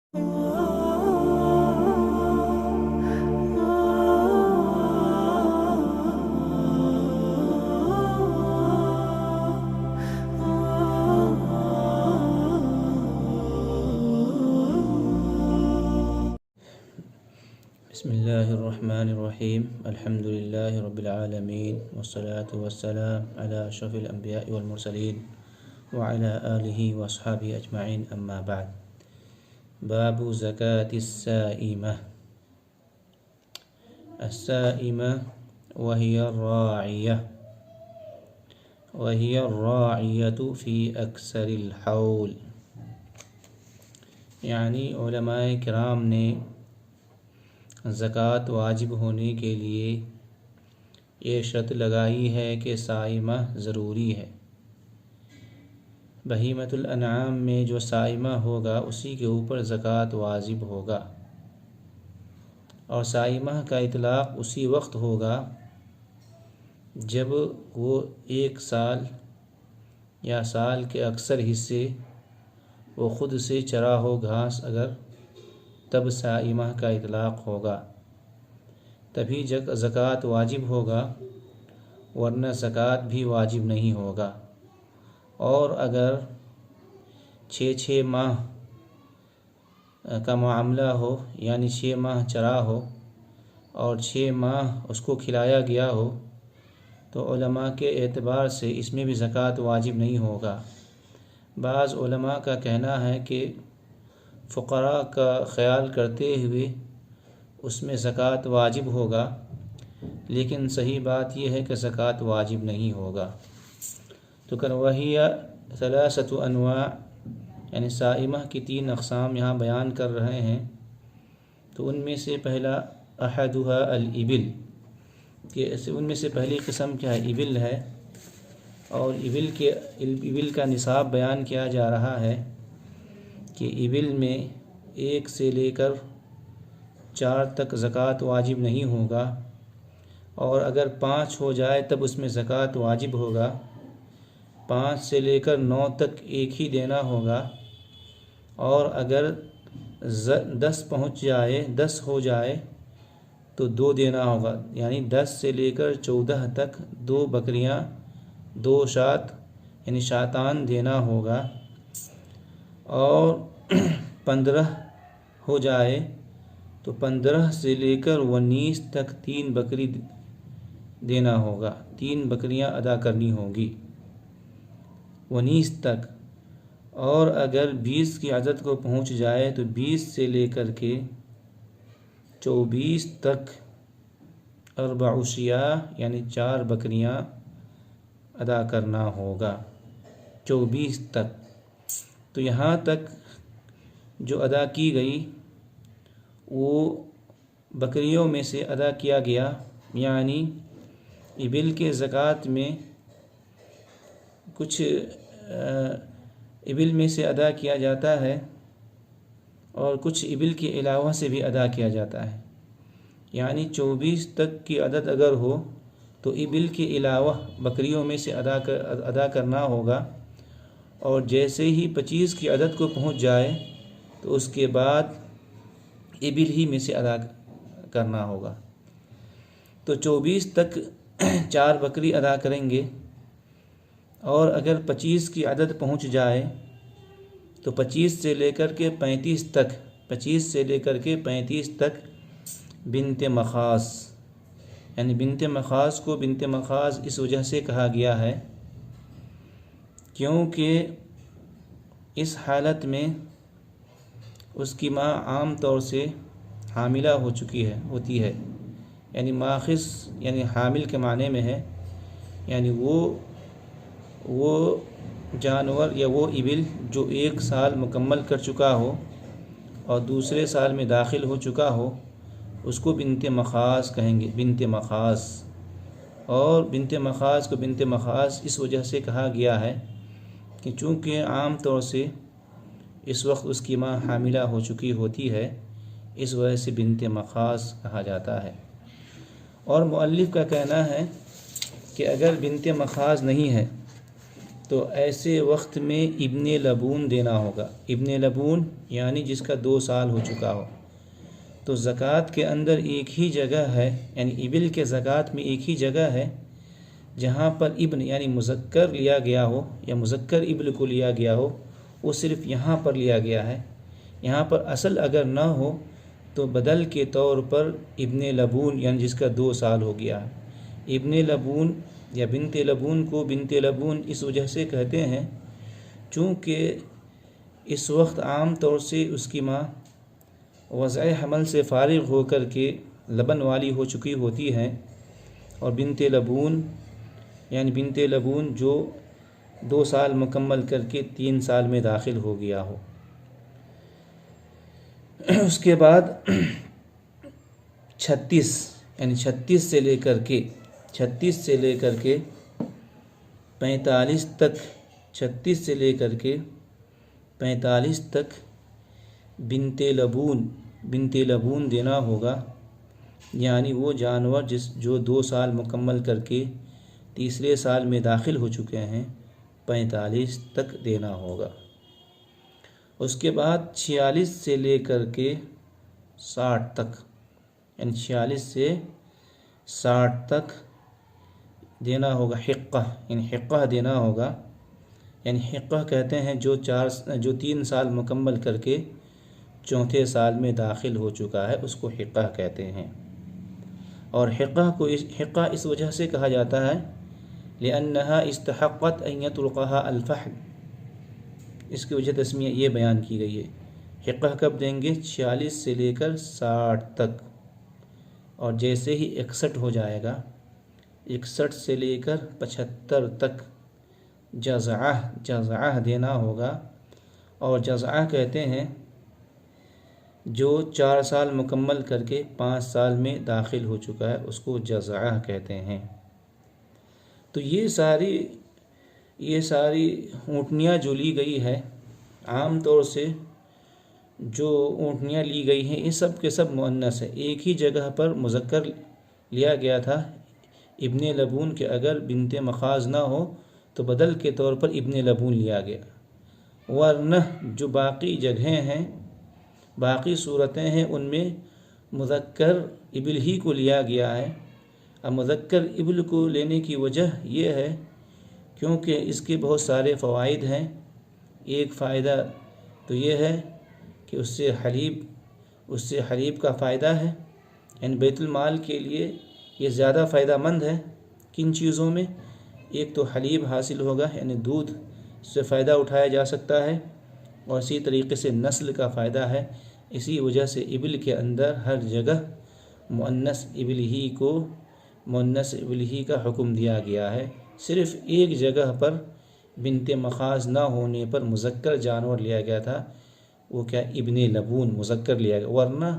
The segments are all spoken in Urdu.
بسم اللہ الرحمن الرحیم الحمد للہ رب العالمین والصلاة والسلام علی اشرف الانبیاء والمرسلین وعلی آلہ واصحابہ اجمعین اما بعد باب زکاة السائمة السائمة وهي الراعية في أكثر الحول، یعنی علماء کرام نے زکوٰۃ واجب ہونے کے لیے یہ شرط لگائی ہے کہ سائمہ ضروری ہے۔ بہیمۃ الانعام میں جو سائمہ ہوگا اسی کے اوپر زکوٰۃ واجب ہوگا، اور سائمہ کا اطلاق اسی وقت ہوگا جب وہ ایک سال یا سال کے اکثر حصے وہ خود سے چرا ہو گھاس اگر تب سائمہ کا اطلاق ہوگا، تبھی زکوٰۃ واجب ہوگا، ورنہ زکوٰۃ بھی واجب نہیں ہوگا۔ اور اگر 6 ماہ کا معاملہ ہو، یعنی 6 ماہ چرا ہو اور 6 ماہ اس کو کھلایا گیا ہو، تو علماء کے اعتبار سے اس میں بھی زکوٰۃ واجب نہیں ہوگا۔ بعض علماء کا کہنا ہے کہ فقراء کا خیال کرتے ہوئے اس میں زکوٰۃ واجب ہوگا، لیکن صحیح بات یہ ہے کہ زکوٰۃ واجب نہیں ہوگا۔ تو وہی ثلاثۃ انواع، یعنی سائمہ کی 3 اقسام یہاں بیان کر رہے ہیں۔ تو ان میں سے پہلا احدھا الابل، کہ ان میں سے پہلی قسم کیا ہے؟ ابل ہے، اور ابل کا نصاب بیان کیا جا رہا ہے کہ ابل میں 1 سے لے کر 4 تک زکوٰۃ واجب نہیں ہوگا، اور اگر 5 ہو جائے تب اس میں زکوٰۃ واجب ہوگا۔ 5 سے لے کر 9 تک ایک ہی دینا ہوگا، اور اگر 10 ہو جائے تو 2 دینا ہوگا، یعنی 10 سے لے کر 14 تک 2 بکریاں 2 شات یعنی شاتان دینا ہوگا، اور 15 ہو جائے تو 15 سے لے کر 19 تک 3 بکری دینا ہوگا، 3 بکریاں ادا کرنی ہوگی 19 تک۔ اور اگر 20 کی عدد کو پہنچ جائے تو 20 سے لے کر کے 24 تک 4 شیاہ یعنی 4 بکریاں ادا کرنا ہوگا 24 تک۔ تو یہاں تک جو ادا کی گئی وہ بکریوں میں سے ادا کیا گیا، یعنی ابل کے زکوٰۃ میں کچھ ابل میں سے ادا کیا جاتا ہے، اور کچھ ابل کے علاوہ سے بھی ادا کیا جاتا ہے، یعنی 24 تک کی عدد اگر ہو تو ابل کے علاوہ بکریوں میں سے ادا کرنا ہوگا، اور جیسے ہی 25 کی عدد کو پہنچ جائے تو اس کے بعد ابل ہی میں سے ادا کرنا ہوگا۔ تو 24 تک 4 بکری ادا کریں گے، اور اگر 25 کی عدد پہنچ جائے تو 25 سے لے کر کے 35 تک بنت مخاض، یعنی بنت مخاض کو بنت مخاض اس وجہ سے کہا گیا ہے کیونکہ اس حالت میں اس کی ماں عام طور سے حاملہ ہوتی ہے، یعنی ماخذ یعنی حامل کے معنی میں ہے، یعنی وہ جانور یا وہ ابل جو 1 سال مکمل کر چکا ہو اور دوسرے سال میں داخل ہو چکا ہو اس کو بنت مخاض کہیں گے، بنت مخاض۔ اور بنت مخاض کو بنت مخاض اس وجہ سے کہا گیا ہے کہ چونکہ عام طور سے اس وقت اس کی ماں حاملہ ہو چکی ہوتی ہے، اس وجہ سے بنت مخاض کہا جاتا ہے۔ اور مؤلف کا کہنا ہے کہ اگر بنت مخاض نہیں ہے تو ایسے وقت میں ابن لبون دینا ہوگا۔ ابن لبون یعنی جس کا 2 سال ہو چکا ہو۔ تو زکوٰۃ کے اندر ایک ہی جگہ ہے، یعنی ابل کے زکوٰۃ میں ایک ہی جگہ ہے جہاں پر ابن یعنی مذکر لیا گیا ہو یا مذکر ابل کو لیا گیا ہو، وہ صرف یہاں پر لیا گیا ہے۔ یہاں پر اصل اگر نہ ہو تو بدل کے طور پر ابن لبون یعنی جس کا 2 سال ہو گیا ہے۔ ابن لبون یا بنت لبون کو بنت لبون اس وجہ سے کہتے ہیں چونکہ اس وقت عام طور سے اس کی ماں وضع حمل سے فارغ ہو کر کے لبن والی ہو چکی ہوتی ہیں، اور بنت لبون یعنی بنت لبون جو 2 سال مکمل کر کے 3 سال میں داخل ہو گیا ہو۔ اس کے بعد 36 یعنی 36 سے لے کر کے 45 تک 36 سے لے کر کے 45 تک بنت لبون دینا ہوگا، یعنی وہ جانور جو 2 سال مکمل کر کے تیسرے سال میں داخل ہو چکے ہیں 45 تک دینا ہوگا۔ اس کے بعد 46 سے لے کر کے 60 تک یعنی 46 سے 60 تک دینا ہوگا حقہ، یعنی حقہ دینا ہوگا۔ یعنی حقہ کہتے ہیں جو 3 سال مکمل کر کے 4تھے سال میں داخل ہو چکا ہے، اس کو حقہ کہتے ہیں۔ اور حقہ اس وجہ سے کہا جاتا ہے لأنها استحقت ان يطلقها الفحل، اس کی وجہ تسمیہ یہ بیان کی گئی ہے۔ حقہ کب دیں گے؟ 46 سے لے کر 60 تک، اور جیسے ہی 61 ہو جائے گا 61 سے لے کر 75 تک جزعہ دینا ہوگا۔ اور جزعہ کہتے ہیں جو 4 سال مکمل کر کے 5 سال میں داخل ہو چکا ہے، اس کو جزعہ کہتے ہیں۔ تو یہ ساری اونٹنیاں جو لی گئی ہے، عام طور سے جو اونٹنیاں لی گئی ہیں یہ سب کے سب مؤنث ہے۔ ایک ہی جگہ پر مذکر لیا گیا تھا ابن لبون کے، اگر بنت مخاض نہ ہو تو بدل کے طور پر ابن لبون لیا گیا، ورنہ جو باقی جگہیں ہیں، باقی صورتیں ہیں، ان میں مذکر ابل ہی کو لیا گیا ہے۔ اب مذکر ابل کو لینے کی وجہ یہ ہے کیونکہ اس کے بہت سارے فوائد ہیں۔ ایک فائدہ تو یہ ہے کہ اس سے حلیب کا فائدہ ہے، یعنی بیت المال کے لیے یہ زیادہ فائدہ مند ہے۔ کن چیزوں میں؟ ایک تو حلیب حاصل ہوگا، یعنی دودھ سے فائدہ اٹھایا جا سکتا ہے، اور اسی طریقے سے نسل کا فائدہ ہے۔ اسی وجہ سے ابل کے اندر ہر جگہ مؤنث ابل ہی کا حکم دیا گیا ہے۔ صرف ایک جگہ پر بنت مخاض نہ ہونے پر مذکر جانور لیا گیا تھا، وہ کیا؟ ابن لبون مذکر لیا گیا، ورنہ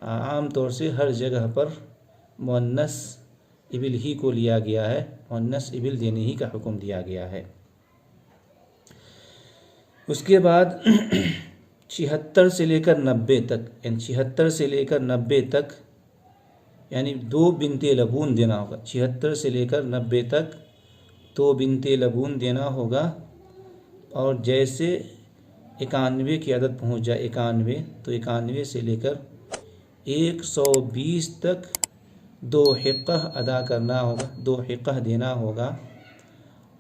عام طور سے ہر جگہ پر مؤنث ابل ہی کو لیا گیا ہے، مؤنث ابل دینے ہی کا حکم دیا گیا ہے۔ اس کے بعد 76 سے لے کر 90 تک، یعنی 76 سے لے کر 90 تک یعنی 2 بنت لبون دینا ہوگا۔ 76 سے لے کر 90 تک 2 بنت لبون دینا ہوگا، اور جیسے 91 کی عدد پہنچ جائے 91، تو 91 سے لے کر 120 تک 2 حقہ ادا کرنا ہوگا، 2 حقہ دینا ہوگا۔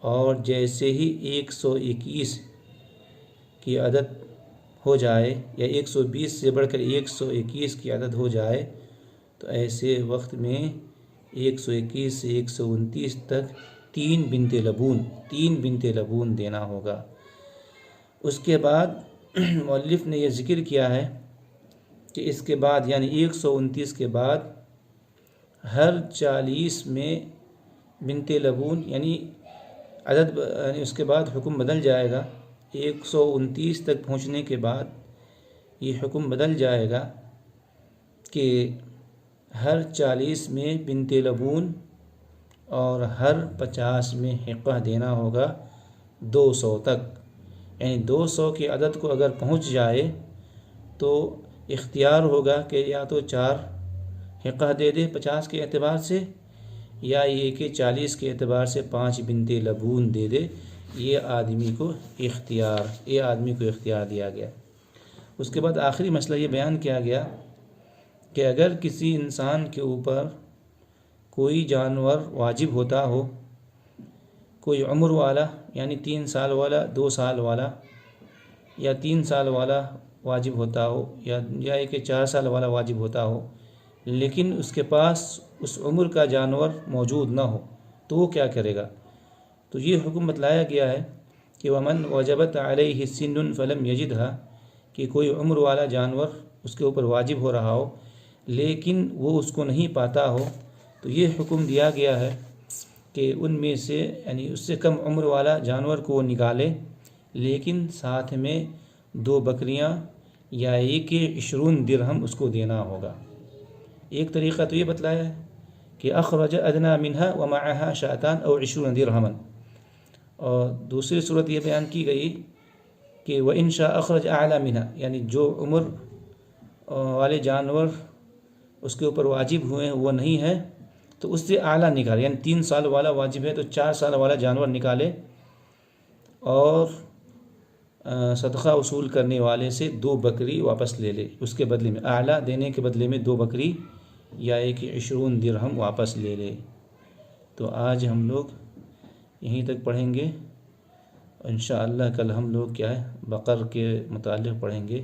اور جیسے ہی 121 کی عدد ہو جائے یا 120 سے بڑھ کر 121 کی عدد ہو جائے تو ایسے وقت میں 121 سے 129 تک 3 بنت لبون دینا ہوگا۔ اس کے بعد مؤلف نے یہ ذکر کیا ہے کہ اس کے بعد یعنی 129 کے بعد ہر 40 میں بنت لبون یعنی عدد اس کے بعد حکم بدل جائے گا۔ 129 تک پہنچنے کے بعد یہ حکم بدل جائے گا کہ ہر 40 میں بنت لبون اور ہر 50 میں حقہ دینا ہوگا 200 تک، یعنی 200 کی عدد کو اگر پہنچ جائے تو اختیار ہوگا کہ یا تو 4 حقہ دے دے 50 کے اعتبار سے، یا یہ کہ 40 کے اعتبار سے 5 بنت لبون دے دے۔ یہ آدمی کو اختیار دیا گیا۔ اس کے بعد آخری مسئلہ یہ بیان کیا گیا کہ اگر کسی انسان کے اوپر کوئی جانور واجب ہوتا ہو، کوئی عمر والا یعنی 3 سال والا، 2 سال والا یا 3 سال والا واجب ہوتا ہو، یا کہ 4 سال والا واجب ہوتا ہو، لیکن اس کے پاس اس عمر کا جانور موجود نہ ہو، تو وہ کیا کرے گا؟ تو یہ حکم بتلایا گیا ہے کہ ومن وجبت علیہ سن فلم یجدها، کہ کوئی عمر والا جانور اس کے اوپر واجب ہو رہا ہو لیکن وہ اس کو نہیں پاتا ہو، تو یہ حکم دیا گیا ہے کہ ان میں سے یعنی اس سے کم عمر والا جانور کو وہ نکالے، لیکن ساتھ میں 2 بکریاں یا 20 درہم اس کو دینا ہوگا۔ ایک طریقہ تو یہ بتلایا ہے کہ اخرج ادنی منها ومعها شاتان او 20 درہما، اور دوسری صورت یہ بیان کی گئی کہ وَإِنْ شَاءَ أَخْرَجَ أَعْلَى مِنْهَا، یعنی جو عمر والے جانور اس کے اوپر واجب ہوئے ہیں وہ نہیں ہے تو اس سے اعلیٰ نکالے، یعنی 3 سال والا واجب ہے تو 4 سال والا جانور نکالے، اور صدقہ وصول کرنے والے سے 2 بکری واپس لے لے، اس کے بدلے میں اعلیٰ دینے کے بدلے میں 2 بکری یا 20 درہم واپس لے لے۔ تو آج ہم لوگ یہیں تک پڑھیں گے، انشاءاللہ کل ہم لوگ کیا ہے بقر کے متعلق پڑھیں گے۔